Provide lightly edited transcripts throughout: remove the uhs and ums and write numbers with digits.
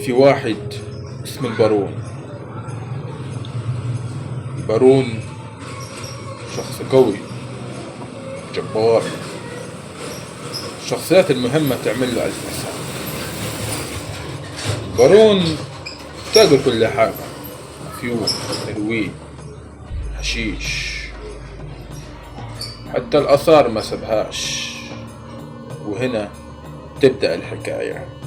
في واحد اسمه البارون. البارون شخص قوي جبار، الشخصيات المهمة تعمل له ألف حساب. البارون تاجر كل حاجة، أفيون، هيروين، حشيش، حتى الآثار ما سبهاش. وهنا تبدأ الحكاية.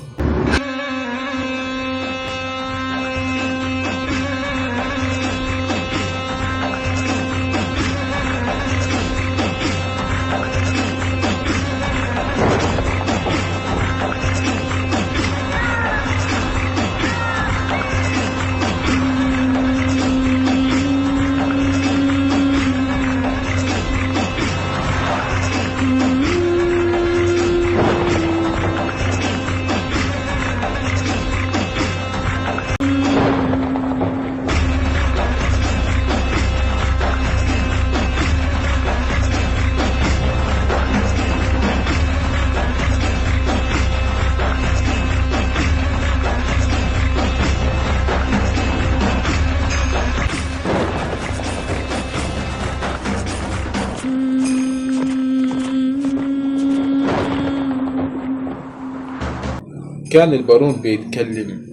كان البارون بيتكلم،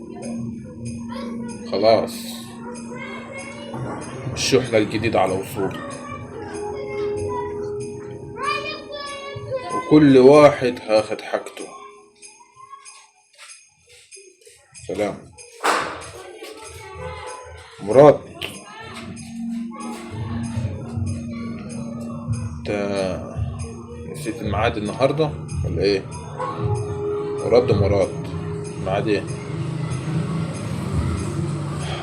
خلاص الشحنة الجديدة على وصول، وكل واحد هاخد حاجته. سلام مراد، انت نسيت الميعاد النهاردة ولا ايه؟ مراد ميعاد ايه؟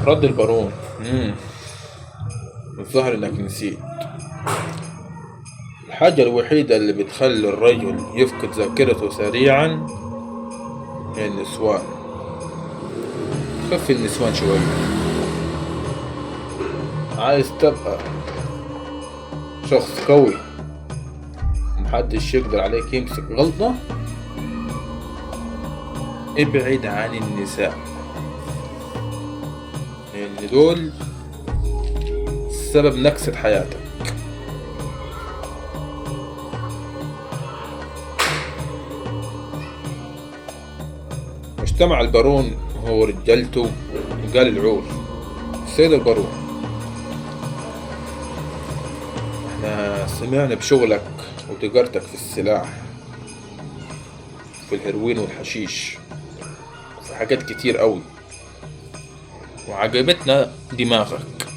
رد البارون. الظاهر انك نسيت. الحاجة الوحيدة اللي بتخلي الرجل يفقد ذاكرته سريعا هي النسوان. خفي النسوان شوية. عايز تبقى شخص قوي محدش يقدر عليك يمسك غلطة، ابعد عن النساء، لأن دول سبب نكسة حياتك. مجتمع البارون هو رجالته وقال العور. السيد البارون، احنا سمعنا بشغلك وتجارتك في السلاح، في الهيروين والحشيش، في حاجات كتير قوي، وعجبتنا دماغك.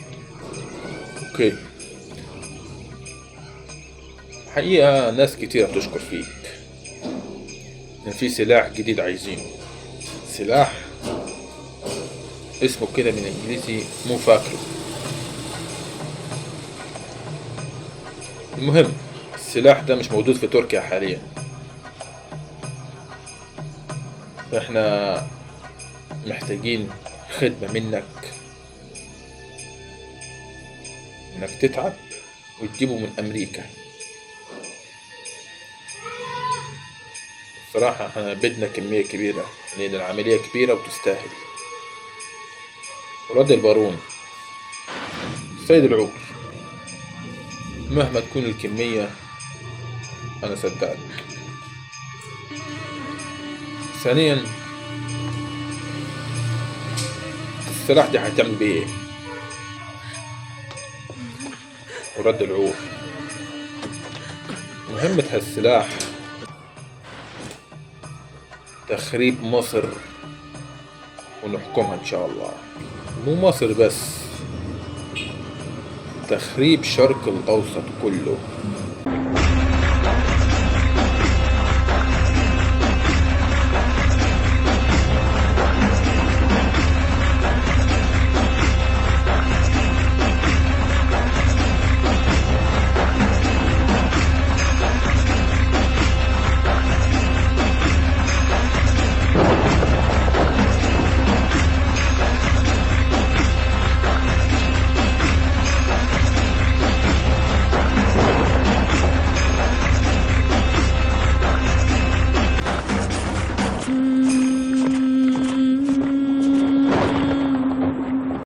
اوكي، حقيقة ناس كتير بتشكر فيك. ان في سلاح جديد عايزينه، سلاح اسمه كده بالانجليزي مو فاكره. المهم السلاح ده مش موجود في تركيا حاليا. احنا محتاجين خدمة منك، انك تتعب وتجيبه من امريكا. الصراحة احنا بدنا كمية كبيرة لان العملية كبيرة وتستاهل. رد البارون، سيد العور، مهما تكون الكمية انا صدقك. ثانيا السلاح دي هتعمل بيه ايه؟ ورد العور، مهمة هالسلاح تخريب مصر ونحكمها ان شاء الله. مو مصر بس، تخريب شرق الاوسط كله.